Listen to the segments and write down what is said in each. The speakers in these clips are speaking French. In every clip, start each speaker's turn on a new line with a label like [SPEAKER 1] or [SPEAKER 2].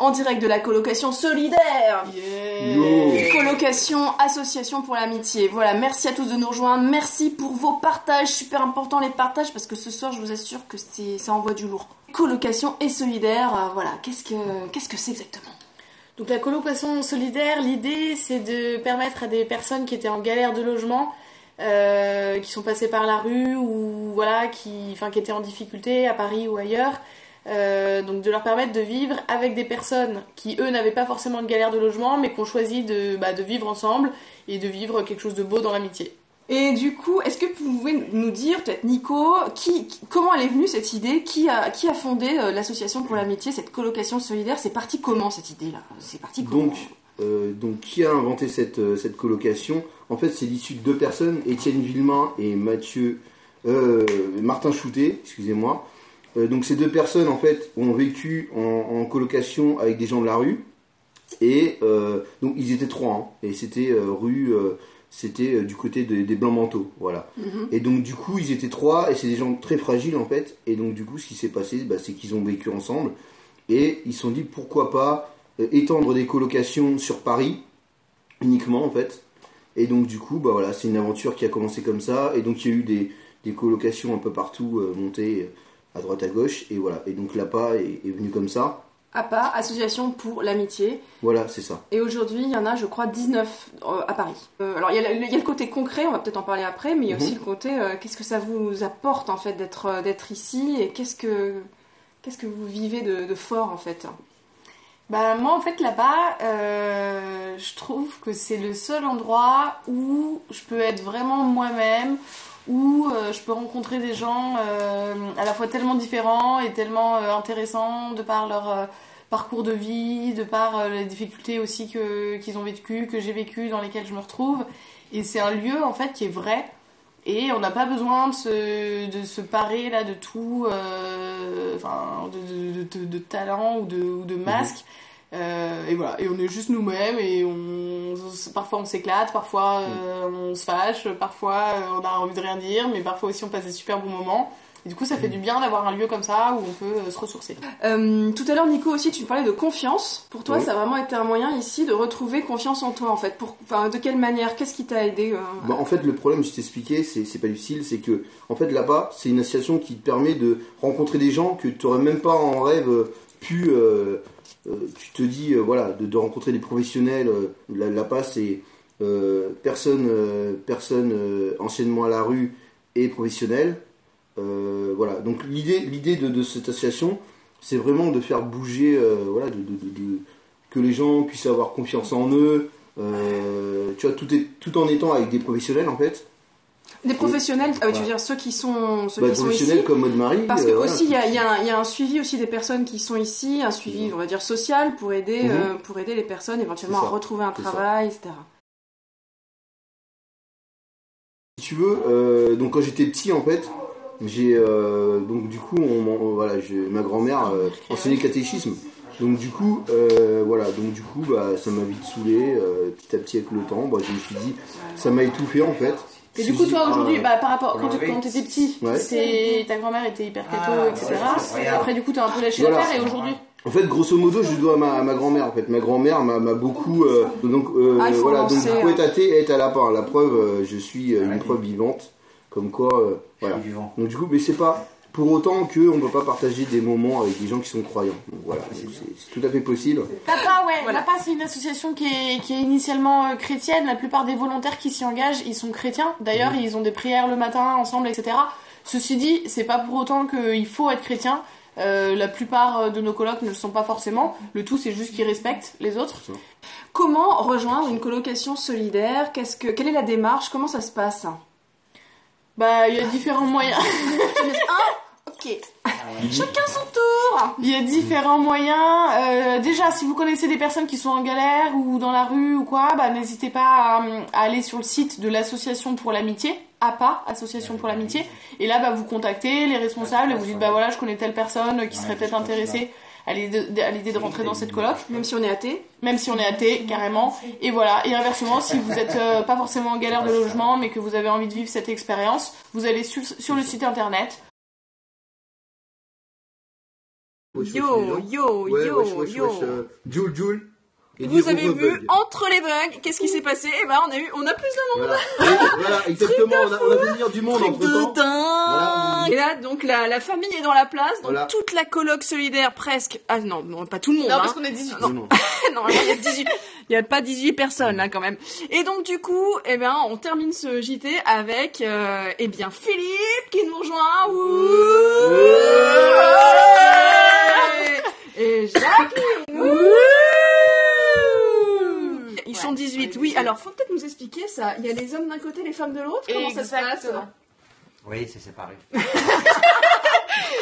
[SPEAKER 1] en direct de la colocation solidaire.
[SPEAKER 2] Yeah.
[SPEAKER 1] Colocation, association pour l'amitié. Voilà, merci à tous de nous rejoindre. Merci pour vos partages, super important les partages parce que ce soir, je vous assure que ça envoie du lourd. Colocation et solidaire, voilà, qu'est-ce que c'est exactement?
[SPEAKER 3] Donc la colocation solidaire, l'idée c'est de permettre à des personnes qui étaient en galère de logement, qui sont passées par la rue ou voilà, qui étaient en difficulté à Paris ou ailleurs, donc de leur permettre de vivre avec des personnes qui eux n'avaient pas forcément de galère de logement mais qui ont choisi de vivre ensemble et de vivre quelque chose de beau dans l'amitié.
[SPEAKER 1] Et du coup, est-ce que vous pouvez nous dire, peut-être Nico, comment elle est venue cette idée? Qui a fondé l'association pour l'amitié, cette colocation solidaire? C'est parti comment cette idée-là? C'est parti comment?
[SPEAKER 2] Donc, qui a inventé cette colocation? En fait, c'est l'issue de deux personnes, Étienne Villemain et Martin Choutet, excusez-moi. Donc ces deux personnes, en fait, ont vécu en colocation avec des gens de la rue. Et donc ils étaient trois, hein, et c'était c'était du côté des blancs manteaux, voilà. Et donc du coup ils étaient trois et c'est des gens très fragiles en fait, et donc du coup ce qui s'est passé c'est qu'ils ont vécu ensemble et ils se sont dit pourquoi pas étendre des colocations sur Paris uniquement en fait, et donc du coup voilà, c'est une aventure qui a commencé comme ça, et donc il y a eu des colocations un peu partout montées à droite à gauche, et voilà, et donc l'APA est venu comme ça.
[SPEAKER 1] APA, Association pour l'amitié.
[SPEAKER 2] Voilà, c'est ça.
[SPEAKER 1] Et aujourd'hui, il y en a, je crois, 19 à Paris. Alors, il y a le côté concret, on va peut-être en parler après, mais il y a aussi le côté, qu'est-ce que ça vous apporte, en fait, d'être ici, et qu'est-ce que vous vivez de fort, en fait?
[SPEAKER 3] Bah, moi, en fait, là-bas, je trouve que c'est le seul endroit où je peux être vraiment moi-même, où je peux rencontrer des gens à la fois tellement différents et tellement intéressants de par leur parcours de vie, de par les difficultés aussi qu'ils ont vécues, que j'ai vécues, dans lesquelles je me retrouve. Et c'est un lieu en fait qui est vrai, et on n'a pas besoin de se parer là de tout, de talent ou de masque. Et voilà, et on est juste nous-mêmes, et parfois on s'éclate, parfois on se fâche, parfois on a envie de rien dire, mais parfois aussi on passe des super bons moments. Et du coup ça fait du bien d'avoir un lieu comme ça où on peut se ressourcer.
[SPEAKER 1] Tout à l'heure Nico aussi, tu parlais de confiance. Pour toi ça a vraiment été un moyen ici de retrouver confiance en toi en fait. De quelle manière? Qu'est-ce qui t'a aidé
[SPEAKER 2] En fait le problème, je t'expliquais, c'est pas difficile, c'est que en fait là-bas c'est une association qui te permet de rencontrer des gens que tu n'aurais même pas en rêve pu... tu te dis voilà, de rencontrer des professionnels, là-bas c'est personnes anciennement à la rue et professionnels, voilà. Donc l'idée de cette association, c'est vraiment de faire bouger, voilà, que les gens puissent avoir confiance en eux, tu vois, tout en étant avec des professionnels en fait.
[SPEAKER 1] Des professionnels, tu veux dire ceux qui sont
[SPEAKER 2] professionnels
[SPEAKER 1] ici,
[SPEAKER 2] comme Maud-Marie.
[SPEAKER 1] parce que aussi il y a un suivi aussi des personnes qui sont ici, un suivi on va dire social pour aider les personnes éventuellement à retrouver un travail, etc.
[SPEAKER 2] Si tu veux, donc quand j'étais petit en fait, j'ai donc du coup ma grand-mère enseignait le catéchisme. Donc du coup, ça m'a vite saoulé, petit à petit avec le temps, je me suis dit, ça m'a étouffé en fait.
[SPEAKER 3] Et du coup, toi aujourd'hui, par rapport quand t'étais petit, ta grand-mère était hyper catho, etc. Après, du coup, t'as un peu lâché l'affaire, et aujourd'hui?
[SPEAKER 2] En fait, grosso modo, je dois à ma grand-mère. En fait, ma grand-mère m'a beaucoup. Donc être athée et être à lapin. La preuve, je suis une preuve vivante, comme quoi, voilà. Donc du coup, mais c'est pas pour autant qu'on ne peut pas partager des moments avec des gens qui sont croyants. Donc, voilà, c'est tout à fait possible.
[SPEAKER 3] L'APA, c'est une association qui est initialement chrétienne. La plupart des volontaires qui s'y engagent, ils sont chrétiens. D'ailleurs, ils ont des prières le matin ensemble, etc. Ceci dit, c'est pas pour autant qu'il faut être chrétien. La plupart de nos colocs ne le sont pas forcément. Le tout, c'est juste qu'ils respectent les autres.
[SPEAKER 1] Comment rejoindre une colocation solidaire? Quelle est la démarche? Comment ça se passe?
[SPEAKER 3] Il y a différents moyens.
[SPEAKER 1] Ok. Chacun son tour.
[SPEAKER 3] Il y a différents moyens. Déjà, si vous connaissez des personnes qui sont en galère ou dans la rue ou quoi, n'hésitez pas à aller sur le site de l'association pour l'amitié, APA, Association pour l'amitié. Et là, vous contactez les responsables et vous dites, voilà, je connais telle personne qui serait peut-être intéressée à l'idée de rentrer dans cette coloc.
[SPEAKER 1] Même si on est athée.
[SPEAKER 3] Même si on est athée, carrément. Et voilà. Et inversement, si vous êtes pas forcément en galère de logement, mais que vous avez envie de vivre cette expérience, vous allez sur le site internet.
[SPEAKER 2] Wesh, wesh,
[SPEAKER 3] Yo,
[SPEAKER 2] les gens.
[SPEAKER 3] yo,
[SPEAKER 2] Ouais,
[SPEAKER 3] yo,
[SPEAKER 2] wesh, wesh,
[SPEAKER 3] yo.
[SPEAKER 2] wesh, Joule, Joule. Et
[SPEAKER 1] Vous
[SPEAKER 2] dit
[SPEAKER 1] avez
[SPEAKER 2] Robo
[SPEAKER 1] vu,
[SPEAKER 2] Bug.
[SPEAKER 1] entre les bugs, qu'est-ce qui s'est passé? Eh ben, on a plus de monde.
[SPEAKER 2] Voilà, et voilà, exactement, on a fait venir du monde entre
[SPEAKER 1] De
[SPEAKER 2] temps.
[SPEAKER 1] dingue. Et là, donc, la famille est dans la place, donc
[SPEAKER 2] Voilà.
[SPEAKER 1] toute la coloc solidaire, presque. Ah non, non, pas tout le monde,
[SPEAKER 3] Non,
[SPEAKER 1] hein.
[SPEAKER 3] parce qu'on est 18.
[SPEAKER 2] Non, non.
[SPEAKER 1] Normalement, il y a 18, il y a pas 18 personnes, là, quand même. Et donc, du coup, eh ben, on termine ce JT avec, eh bien, Philippe qui nous rejoint. Ouh. Et Jacqueline. Ils sont 18, oui. Alors, faut peut-être nous expliquer ça. Il y a les hommes d'un côté, les femmes de l'autre. Comment ça se passe?
[SPEAKER 3] Exactement.
[SPEAKER 4] Oui, c'est séparé.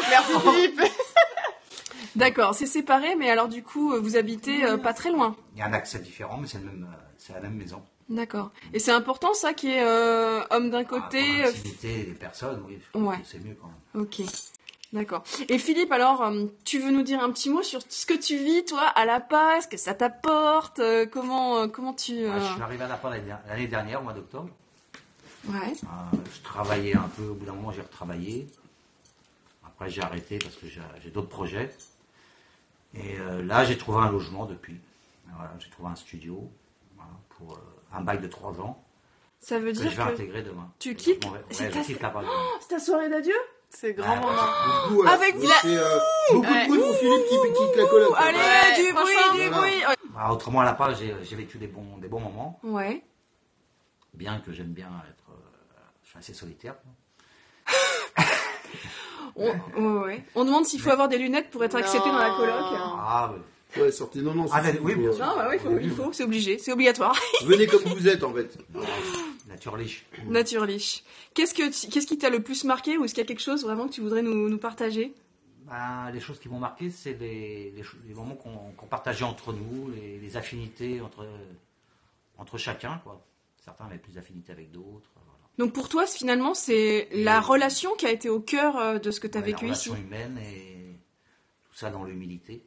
[SPEAKER 3] Merci Philippe.
[SPEAKER 1] D'accord, c'est séparé, mais alors du coup, vous habitez pas très loin.
[SPEAKER 4] Il y a un accès différent, mais c'est la même maison.
[SPEAKER 1] D'accord. Et c'est important ça qui est homme d'un côté.
[SPEAKER 4] Pour l'intimité des personnes, oui, je trouve
[SPEAKER 1] Ouais.
[SPEAKER 4] que c'est mieux quand même.
[SPEAKER 1] Ok. D'accord. Et Philippe, alors, tu veux nous dire un petit mot sur ce que tu vis, toi, à La Paz, ce que ça t'apporte, comment tu...
[SPEAKER 4] Ouais, je suis arrivé à la fin l'année dernière, au mois d'octobre.
[SPEAKER 1] Ouais.
[SPEAKER 4] Je travaillais un peu, au bout d'un moment j'ai retravaillé. Après j'ai arrêté parce que j'ai d'autres projets. Et là j'ai trouvé un logement depuis. Voilà, j'ai trouvé un studio voilà, pour un bail de 3 ans
[SPEAKER 1] Ça veut
[SPEAKER 4] que
[SPEAKER 1] dire
[SPEAKER 4] je vais
[SPEAKER 1] que
[SPEAKER 4] intégrer demain.
[SPEAKER 1] tu quittes.
[SPEAKER 4] Ouais,
[SPEAKER 1] C'est
[SPEAKER 4] je
[SPEAKER 1] ta...
[SPEAKER 4] quitte là-bas.
[SPEAKER 1] C'est ta soirée d'adieu?
[SPEAKER 3] C'est grand moment.
[SPEAKER 2] Beaucoup, voilà.
[SPEAKER 1] Avec
[SPEAKER 2] Donc,
[SPEAKER 1] vous.
[SPEAKER 2] c'est, beaucoup de bruit pour Philippe qui quitte la coloc.
[SPEAKER 1] Allez,
[SPEAKER 3] Ouais,
[SPEAKER 1] du bruit,
[SPEAKER 3] franchement.
[SPEAKER 1] du
[SPEAKER 2] Voilà.
[SPEAKER 1] bruit.
[SPEAKER 4] Bah, autrement à la page j'ai vécu des bons moments.
[SPEAKER 1] Ouais.
[SPEAKER 4] Bien que j'aime bien être... je suis assez solitaire.
[SPEAKER 1] Ouais. On demande s'il faut avoir des lunettes pour être accepté dans la coloc.
[SPEAKER 4] Ah oui.
[SPEAKER 2] Ouais, sortez, non, non,
[SPEAKER 4] Ah,
[SPEAKER 2] c'est-
[SPEAKER 4] oui, bien sûr.
[SPEAKER 1] Non, bah oui, il faut, c'est obligé, c'est obligatoire.
[SPEAKER 2] Venez comme vous êtes, en fait.
[SPEAKER 4] Naturliche.
[SPEAKER 1] Naturlich. Qu'est-ce qui t'a le plus marqué ou est-ce qu'il y a quelque chose vraiment que tu voudrais nous partager?
[SPEAKER 4] Ben, les choses qui m'ont marqué, c'est les moments qu'on partageait entre nous, les affinités entre chacun, quoi. Certains avaient plus d'affinités avec d'autres. Voilà.
[SPEAKER 1] Donc pour toi, finalement, c'est la relation qui a été au cœur de ce que tu as
[SPEAKER 4] Ouais,
[SPEAKER 1] vécu
[SPEAKER 4] la
[SPEAKER 1] ici.
[SPEAKER 4] relation humaine et tout ça dans l'humilité.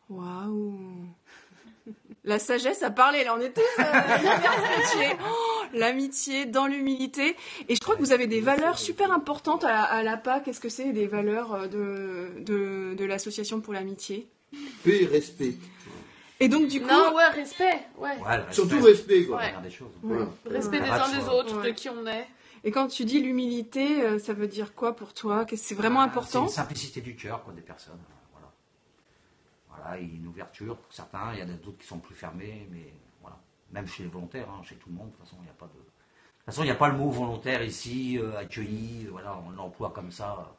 [SPEAKER 1] Waouh. La sagesse a parlé, là on est tous scotchés. L'amitié dans l'humilité. Et je crois que vous avez des valeurs super importantes à l'APA. Qu'est-ce que c'est des valeurs de l'association pour l'amitié?
[SPEAKER 2] Paix et respect.
[SPEAKER 1] Et donc du coup...
[SPEAKER 3] Non, ouais, respect. Ouais.
[SPEAKER 4] Ouais, le respect,
[SPEAKER 2] Surtout respect, quoi.
[SPEAKER 3] Ouais.
[SPEAKER 4] c'est la dernière des choses.
[SPEAKER 2] Voilà.
[SPEAKER 3] Respect des
[SPEAKER 4] Ouais.
[SPEAKER 3] uns des autres,
[SPEAKER 1] Ouais.
[SPEAKER 3] de qui on est.
[SPEAKER 1] Et quand tu dis l'humilité, ça veut dire quoi pour toi? C'est vraiment
[SPEAKER 4] C'est
[SPEAKER 1] important?
[SPEAKER 4] une simplicité du cœur, quoi, des personnes. Voilà. Voilà, une ouverture pour certains, il y en a d'autres qui sont plus fermés, mais voilà. Même chez les volontaires, hein, chez tout le monde, de toute façon, il n'y a pas de... De toute façon, il n'y a pas le mot volontaire ici, accueilli, voilà, on l'emploie comme ça,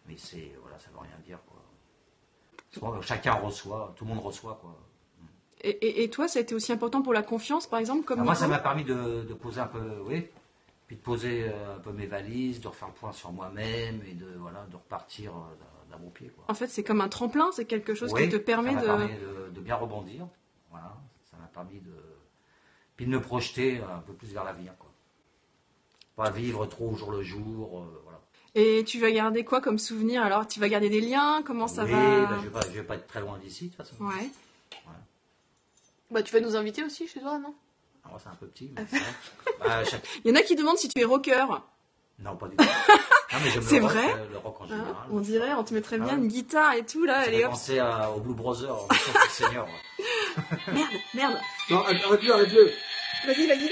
[SPEAKER 4] mais c'est, voilà, ça ne veut rien dire, quoi. Chacun reçoit, tout le monde reçoit, quoi.
[SPEAKER 1] Et toi, ça a été aussi important pour la confiance, par exemple, comme
[SPEAKER 4] Moi,
[SPEAKER 1] Nico?
[SPEAKER 4] ça m'a permis de poser un peu, oui, puis de poser un peu mes valises, de refaire le point sur moi-même et de repartir d'un bon pied, quoi.
[SPEAKER 1] En fait, c'est comme un tremplin, c'est quelque chose
[SPEAKER 4] Oui,
[SPEAKER 1] qui te permet
[SPEAKER 4] ça
[SPEAKER 1] de...
[SPEAKER 4] m'a permis de bien rebondir, voilà, ça m'a permis puis de me projeter un peu plus vers l'avenir, quoi. Pas vivre trop au jour le jour, voilà.
[SPEAKER 1] Et tu vas garder quoi comme souvenir? Alors, tu vas garder des liens? Comment ça
[SPEAKER 4] Oui,
[SPEAKER 1] va?
[SPEAKER 4] ben, je vais pas être très loin d'ici, de toute façon.
[SPEAKER 1] Ouais.
[SPEAKER 3] Bah, tu vas nous inviter aussi chez toi, non?
[SPEAKER 4] Alors, c'est un peu petit, mais c'est vrai. Bah,
[SPEAKER 1] Il y en a qui demandent si tu es rocker.
[SPEAKER 4] Non, pas du tout. Non, mais j'aime
[SPEAKER 1] C'est
[SPEAKER 4] le rock,
[SPEAKER 1] vrai
[SPEAKER 4] le rock en
[SPEAKER 1] Hein,
[SPEAKER 4] général.
[SPEAKER 1] on dirait, on te mettrait
[SPEAKER 4] Ah
[SPEAKER 1] bien
[SPEAKER 4] ouais.
[SPEAKER 1] une guitare et tout, là,
[SPEAKER 4] Ça
[SPEAKER 1] allez
[SPEAKER 4] fait
[SPEAKER 1] hop.
[SPEAKER 4] penser au Blue Brothers, au Seigneur.
[SPEAKER 1] Merde.
[SPEAKER 2] Non, arrête-le, arrête-le.
[SPEAKER 1] Vas-y.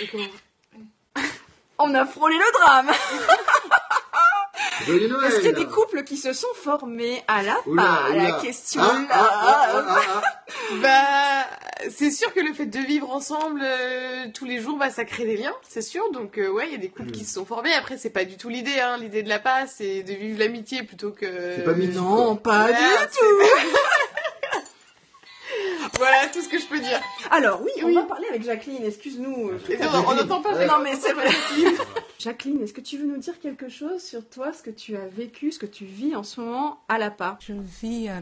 [SPEAKER 1] Et comment... On a frôlé le drame.
[SPEAKER 2] Joyeux Noël.
[SPEAKER 1] Est-ce qu'il y a des couples qui se sont formés à la
[SPEAKER 2] Oula,
[SPEAKER 1] La
[SPEAKER 2] oula.
[SPEAKER 1] question
[SPEAKER 2] Ah,
[SPEAKER 1] là.
[SPEAKER 2] ah.
[SPEAKER 3] Bah, c'est sûr que le fait de vivre ensemble tous les jours, bah, ça crée des liens, c'est sûr. Donc, ouais, il y a des couples qui se sont formés. Après, c'est pas du tout l'idée, hein. L'idée de la passe, c'est de vivre l'amitié plutôt que...
[SPEAKER 2] C'est pas mythique,
[SPEAKER 1] Non, pas
[SPEAKER 3] Voilà,
[SPEAKER 1] du tout.
[SPEAKER 3] Voilà tout ce que je peux dire.
[SPEAKER 1] Alors oui, on
[SPEAKER 3] Oui.
[SPEAKER 1] va parler avec Jacqueline, excuse-nous.
[SPEAKER 3] Et non, on n'entend pas.
[SPEAKER 1] Non mais c'est vrai. Jacqueline, est-ce que tu veux nous dire quelque chose sur toi, ce que tu as vécu, ce que tu vis en ce moment à l'APA?
[SPEAKER 5] Je vis à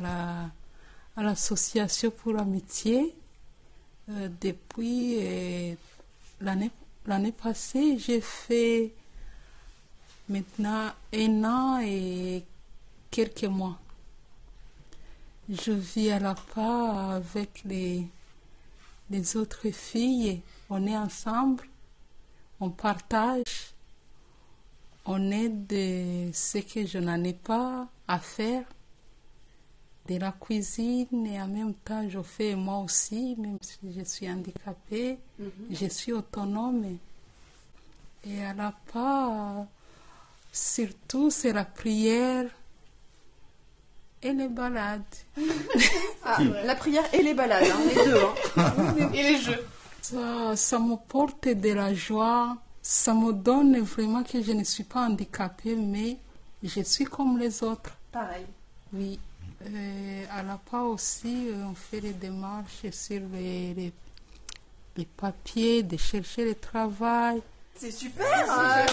[SPEAKER 5] l'association pour l'amitié depuis l'année passée. J'ai fait maintenant 1 an et quelques mois. Je vis à la part avec les autres filles. On est ensemble, on partage, On aide ce que je n'en ai pas à faire, de la cuisine, et en même temps, je fais moi aussi, même si je suis handicapée, je suis autonome. Et à la part, surtout, c'est la prière et les balades.
[SPEAKER 1] La prière et les balades, hein, les deux. Hein.
[SPEAKER 3] Et les jeux.
[SPEAKER 5] Ça me porte de la joie, ça me donne vraiment que je ne suis pas handicapée, mais je suis comme les autres.
[SPEAKER 1] Pareil.
[SPEAKER 5] Oui. À la part aussi, on fait les démarches sur les papiers, de chercher le travail.
[SPEAKER 1] C'est super.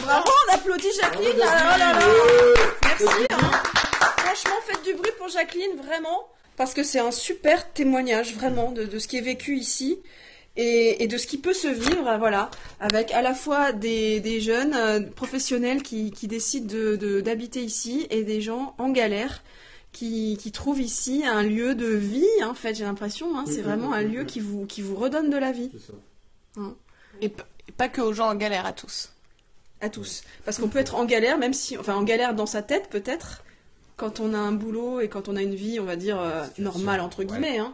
[SPEAKER 1] Bravo, on applaudit Jacqueline. Oh là là. Merci. Hein. Franchement, faites du bruit pour Jacqueline, vraiment. Parce que c'est un super témoignage, vraiment, de ce qui est vécu ici. Et de ce qui peut se vivre, voilà, avec à la fois des jeunes professionnels qui décident d'habiter ici et des gens en galère qui trouvent ici un lieu de vie, hein, en fait, j'ai l'impression, hein, c'est vraiment un lieu qui vous redonne de la vie.
[SPEAKER 2] C'est ça.
[SPEAKER 1] Hein.
[SPEAKER 3] Et pas que aux gens en galère, à tous.
[SPEAKER 1] À tous. Parce qu'on peut être en galère, même si, enfin, en galère dans sa tête, peut-être, quand on a un boulot et quand on a une vie, on va dire, normale, entre guillemets, hein.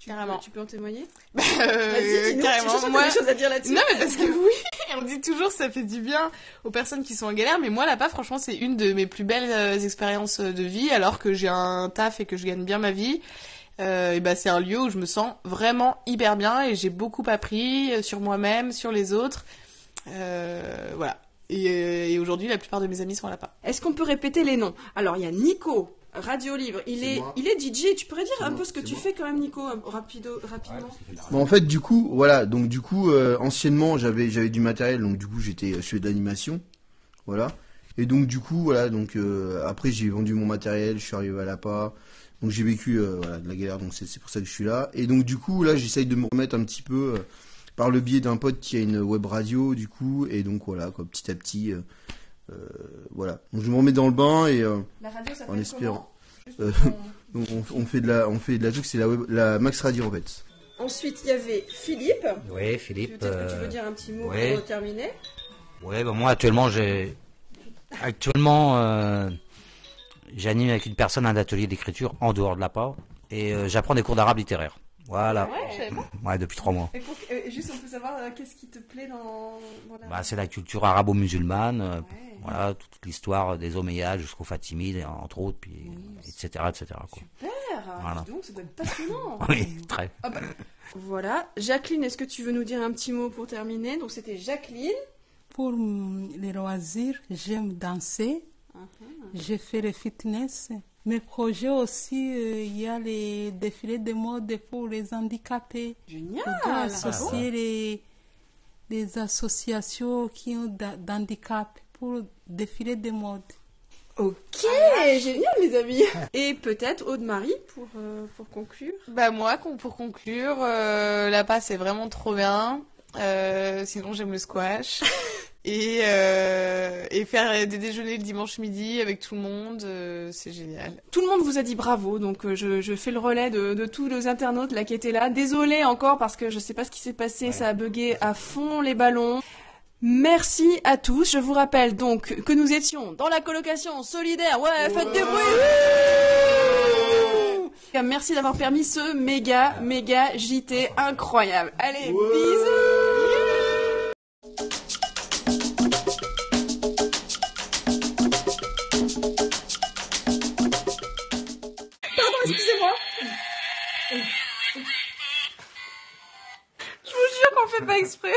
[SPEAKER 3] Carrément.
[SPEAKER 1] Tu peux en témoigner?
[SPEAKER 3] Vas-y,
[SPEAKER 1] dis-nous,
[SPEAKER 3] carrément.
[SPEAKER 1] je suis sûre que
[SPEAKER 3] Moi,
[SPEAKER 1] t'as des choses à dire là-dessus.
[SPEAKER 3] non, mais parce que oui, on dit toujours ça fait du bien aux personnes qui sont en galère, mais moi là-bas, franchement, c'est une de mes plus belles expériences de vie, alors que j'ai un taf et que je gagne bien ma vie. Et ben, c'est un lieu où je me sens vraiment hyper bien et j'ai beaucoup appris sur moi-même, sur les autres. Voilà. Et aujourd'hui, la plupart de mes amis sont là-bas.
[SPEAKER 1] Est-ce qu'on peut répéter les noms? Alors, il y a Nico, Radio Libre. Il est DJ. Tu pourrais dire un peu ce que tu fais quand même, Nico, rapidement?
[SPEAKER 2] Bon, en fait, du coup, voilà. Donc, du coup, anciennement, j'avais du matériel. Donc, du coup, je fais de l'animation. Voilà. Et donc, du coup, voilà. Donc, après, j'ai vendu mon matériel. Je suis arrivé à l'APA. Donc, j'ai vécu voilà, de la galère. Donc, c'est pour ça que je suis là. Et donc, du coup, là, j'essaye de me remettre un petit peu par le biais d'un pote qui a une web radio, du coup. Et donc, voilà, quoi, petit à petit. Voilà. Donc, je me remets dans le bain et
[SPEAKER 1] La radio, ça
[SPEAKER 2] en
[SPEAKER 1] fait
[SPEAKER 2] espérant.
[SPEAKER 1] comment?
[SPEAKER 2] Donc, on fait de la truc, c'est la Max Radio en fait.
[SPEAKER 1] Ensuite, il y avait Philippe.
[SPEAKER 4] Oui, Philippe.
[SPEAKER 1] Peut-être que tu veux dire un petit mot
[SPEAKER 4] ouais.
[SPEAKER 1] pour terminer.
[SPEAKER 4] Ouais, bah moi actuellement j'anime avec une personne un atelier d'écriture en dehors de l'APA et j'apprends des cours d'arabe littéraire. Voilà.
[SPEAKER 1] Ouais, je savais pas.
[SPEAKER 4] Ouais, depuis 3 mois.
[SPEAKER 1] Et juste, on peut savoir qu'est-ce qui te plaît dans la...
[SPEAKER 4] Bah, c'est la culture arabo-musulmane,
[SPEAKER 1] Ouais.
[SPEAKER 4] voilà, toute l'histoire des Omeyyades jusqu'aux Fatimides, entre autres, puis etc. Quoi.
[SPEAKER 1] Super.
[SPEAKER 4] Voilà.
[SPEAKER 1] Dis donc, ça doit être passionnant.
[SPEAKER 4] Oui, très.
[SPEAKER 1] Ah bah, voilà. Jacqueline, est-ce que tu veux nous dire un petit mot pour terminer? Donc, c'était Jacqueline.
[SPEAKER 5] Pour les loisirs, j'aime danser. Je fais le fitness. Mes projets aussi, il y a les défilés de mode pour les handicapés.
[SPEAKER 1] Génial.
[SPEAKER 5] Je dois associer les associations qui ont d'handicap pour défiler de mode.
[SPEAKER 1] Ok, génial les amis. Et peut-être Aude-Marie pour conclure.
[SPEAKER 3] Bah moi, pour conclure, là-bas c'est vraiment trop bien. Sinon j'aime le squash. Et faire des déjeuners le dimanche midi avec tout le monde, c'est génial.
[SPEAKER 1] Tout le monde vous a dit bravo, donc je fais le relais de tous les internautes là qui étaient là. Désolée encore parce que je sais pas ce qui s'est passé, ça a bugué à fond les ballons. Merci à tous. Je vous rappelle donc que nous étions dans la colocation solidaire. Ouais, faites du bruit. Merci d'avoir permis ce méga JT incroyable. Allez, bisous. Excusez-moi. Je vous jure qu'on fait pas exprès.